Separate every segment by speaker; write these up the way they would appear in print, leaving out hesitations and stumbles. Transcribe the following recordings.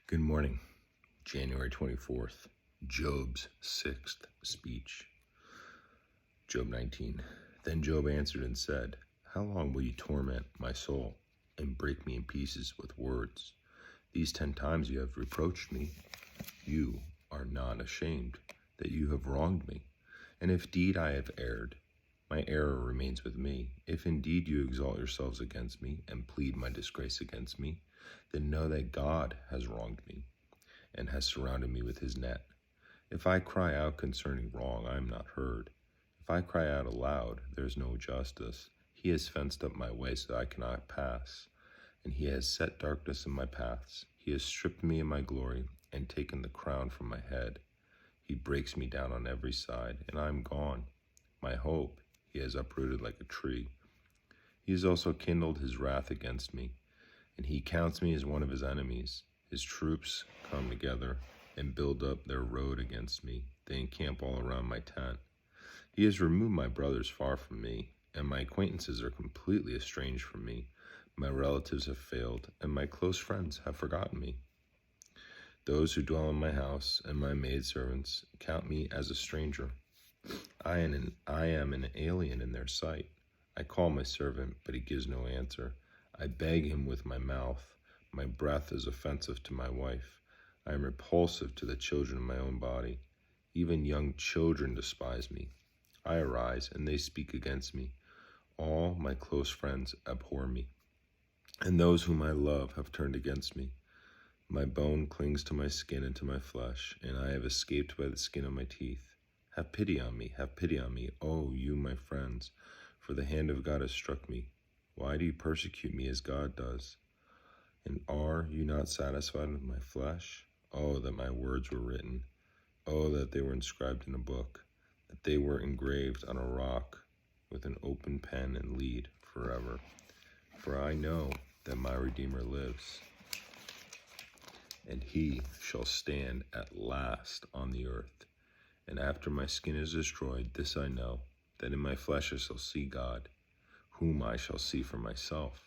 Speaker 1: Good morning, January 24th, Job's sixth speech. Job 19. Then Job answered and said, How long will you torment my soul and break me in pieces with words? These 10 times you have reproached me. You are not ashamed that you have wronged me. And if indeed I have erred, my error remains with me. If indeed you exalt yourselves against me and plead my disgrace against me, then know that God has wronged me and has surrounded me with his net. If I cry out concerning wrong, I am not heard. If I cry out aloud, there is no justice. He has fenced up my way so that I cannot pass, and he has set darkness in my paths. He has stripped me of my glory and taken the crown from my head. He breaks me down on every side, and I am gone. My hope he has uprooted like a tree. He has also kindled his wrath against me, and he counts me as one of his enemies. His troops come together and build up their road against me. They encamp all around my tent. He has removed my brothers far from me, and my acquaintances are completely estranged from me. My relatives have failed, and my close friends have forgotten me. Those who dwell in my house and my maidservants count me as a stranger. I am an alien in their sight. I call my servant, but he gives no answer. I beg him with my mouth. My breath is offensive to my wife. I am repulsive to the children of my own body. Even young children despise me. I arise, and they speak against me. All my close friends abhor me, and those whom I love have turned against me. My bone clings to my skin and to my flesh, and I have escaped by the skin of my teeth. Have pity on me, O you my friends, for the hand of God has struck me. Why do you persecute me as God does? And are you not satisfied with my flesh? Oh, that my words were written. Oh, that they were inscribed in a book, that they were engraved on a rock with an open pen and lead forever. For I know that my Redeemer lives, and he shall stand at last on the earth. And after my skin is destroyed, this I know, that in my flesh I shall see God, whom I shall see for myself.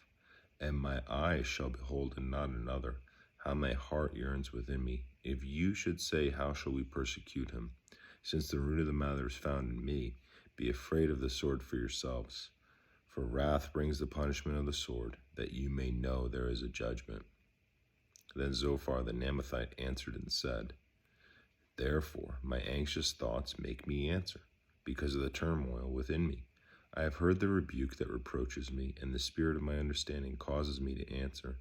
Speaker 1: And my eyes shall behold and not another. How my heart yearns within me. If you should say, How shall we persecute him? Since the root of the matter is found in me, be afraid of the sword for yourselves. For wrath brings the punishment of the sword, that you may know there is a judgment. Then Zophar the Naamathite answered and said, Therefore my anxious thoughts make me answer, because of the turmoil within me. I have heard the rebuke that reproaches me, and the spirit of my understanding causes me to answer.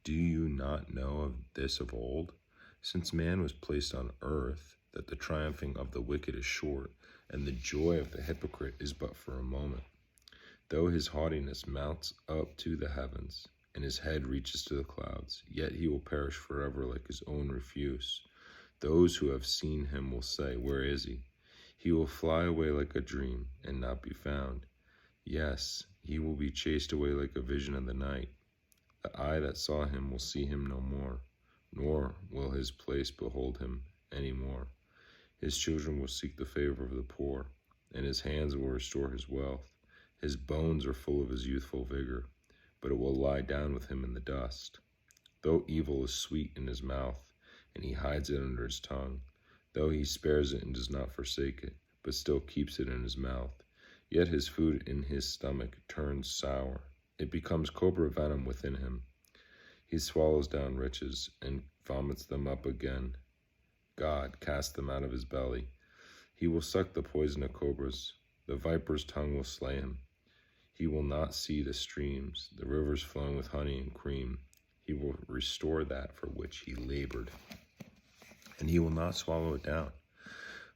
Speaker 1: Do you not know of this of old? Since man was placed on earth, that the triumphing of the wicked is short, and the joy of the hypocrite is but for a moment. Though his haughtiness mounts up to the heavens, and his head reaches to the clouds, yet he will perish forever like his own refuse. Those who have seen him will say, Where is he? He will fly away like a dream and not be found. Yes, he will be chased away like a vision of the night. The eye that saw him will see him no more, nor will his place behold him any more. His children will seek the favor of the poor, and his hands will restore his wealth. His bones are full of his youthful vigor, but it will lie down with him in the dust. Though evil is sweet in his mouth, and he hides it under his tongue, though he spares it and does not forsake it, but still keeps it in his mouth, yet his food in his stomach turns sour. It becomes cobra venom within him. He swallows down riches and vomits them up again. God cast them out of his belly. He will suck the poison of cobras. The viper's tongue will slay him. He will not see the streams, the rivers flowing with honey and cream. He will restore that for which he labored, and he will not swallow it down.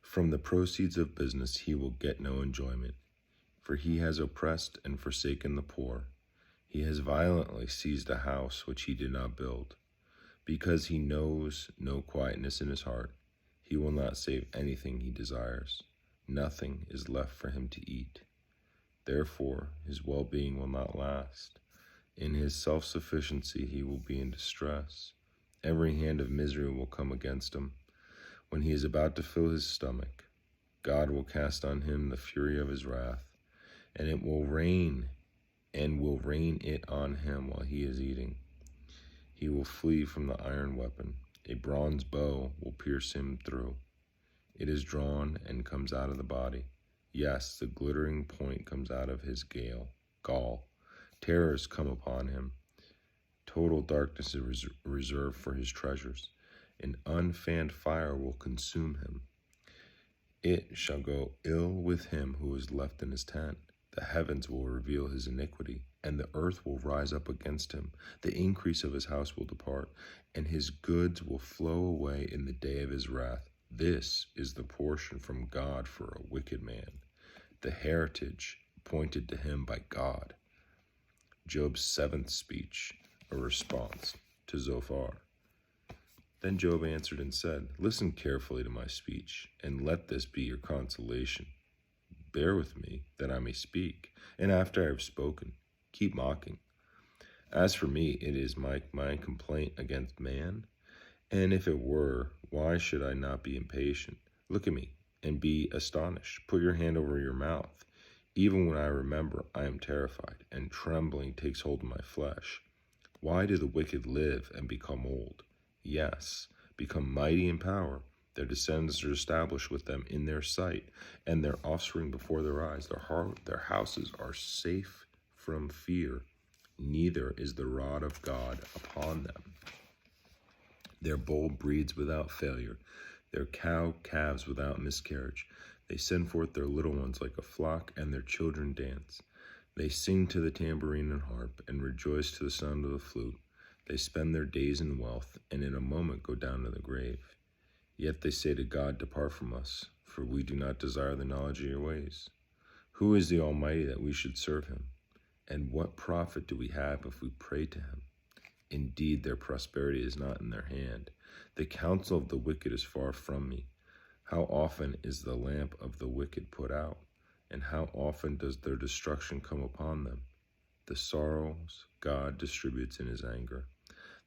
Speaker 1: From the proceeds of business he will get no enjoyment, for he has oppressed and forsaken the poor. He has violently seized a house which he did not build. Because he knows no quietness in his heart, he will not save anything he desires. Nothing is left for him to eat. Therefore his well-being will not last. In his self-sufficiency he will be in distress. Every hand of misery will come against him. When he is about to fill his stomach, God will cast on him the fury of his wrath, and will rain it on him while he is eating. He will flee from the iron weapon. A bronze bow will pierce him through. It is drawn and comes out of the body. Yes, the glittering point comes out of his gall. Terrors come upon him. Total darkness is reserved for his treasures. An unfanned fire will consume him. It shall go ill with him who is left in his tent. The heavens will reveal his iniquity, and the earth will rise up against him. The increase of his house will depart, and his goods will flow away in the day of his wrath. This is the portion from God for a wicked man, the heritage appointed to him by God. Job's seventh speech, a response to Zophar. Then Job answered and said, Listen carefully to my speech, and let this be your consolation. Bear with me, that I may speak, and after I have spoken, keep mocking. As for me, it is my complaint against man, and if it were, why should I not be impatient? Look at me, and be astonished. Put your hand over your mouth. Even when I remember, I am terrified, and trembling takes hold of my flesh. Why do the wicked live and become old? Yes, become mighty in power. Their descendants are established with them in their sight, and their offspring before their eyes. Their houses are safe from fear. Neither is the rod of God upon them. Their bull breeds without failure, their calves without miscarriage. They send forth their little ones like a flock, and their children dance. They sing to the tambourine and harp, and rejoice to the sound of the flute. They spend their days in wealth, and in a moment go down to the grave. Yet they say to God, Depart from us, for we do not desire the knowledge of your ways. Who is the Almighty that we should serve him? And what profit do we have if we pray to him? Indeed, their prosperity is not in their hand. The counsel of the wicked is far from me. How often is the lamp of the wicked put out? And how often does their destruction come upon them? The sorrows God distributes in his anger.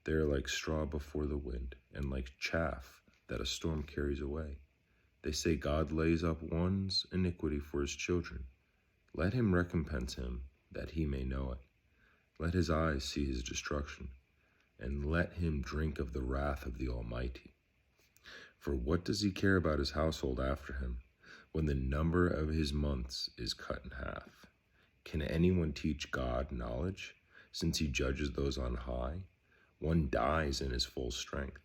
Speaker 1: They are like straw before the wind, and like chaff that a storm carries away. They say God lays up one's iniquity for his children. Let him recompense him, that he may know it. Let his eyes see his destruction, and let him drink of the wrath of the Almighty. For what does he care about his household after him, when the number of his months is cut in half? Can anyone teach God knowledge, since he judges those on high? One dies in his full strength,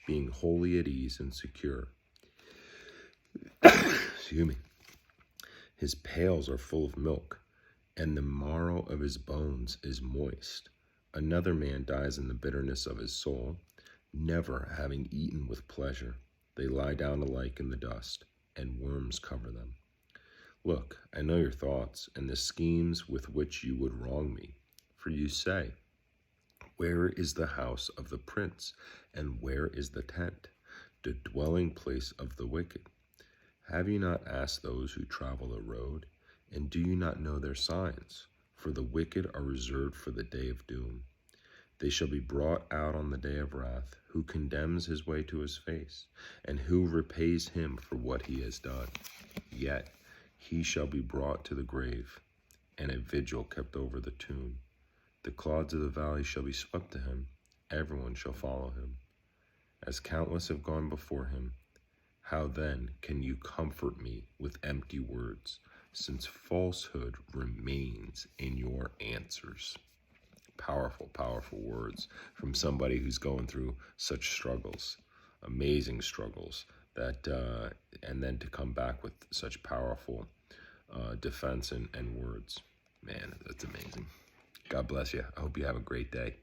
Speaker 1: being wholly at ease and secure. Excuse me. His pails are full of milk, and the marrow of his bones is moist. Another man dies in the bitterness of his soul, never having eaten with pleasure. They lie down alike in the dust, and worms cover them. Look, I know your thoughts, and the schemes with which you would wrong me. For you say, Where is the house of the prince, and where is the tent, the dwelling place of the wicked? Have you not asked those who travel the road, and do you not know their signs? For the wicked are reserved for the day of doom. They shall be brought out on the day of wrath. Who condemns his way to his face, and who repays him for what he has done? Yet he shall be brought to the grave, and a vigil kept over the tomb. The clods of the valley shall be swept to him. Everyone shall follow him. As countless have gone before him, how then can you comfort me with empty words, since falsehood remains in your answers? Powerful, powerful words from somebody who's going through such struggles, amazing struggles, that and then to come back with such powerful defense and words. Man, that's amazing. God bless you. I hope you have a great day.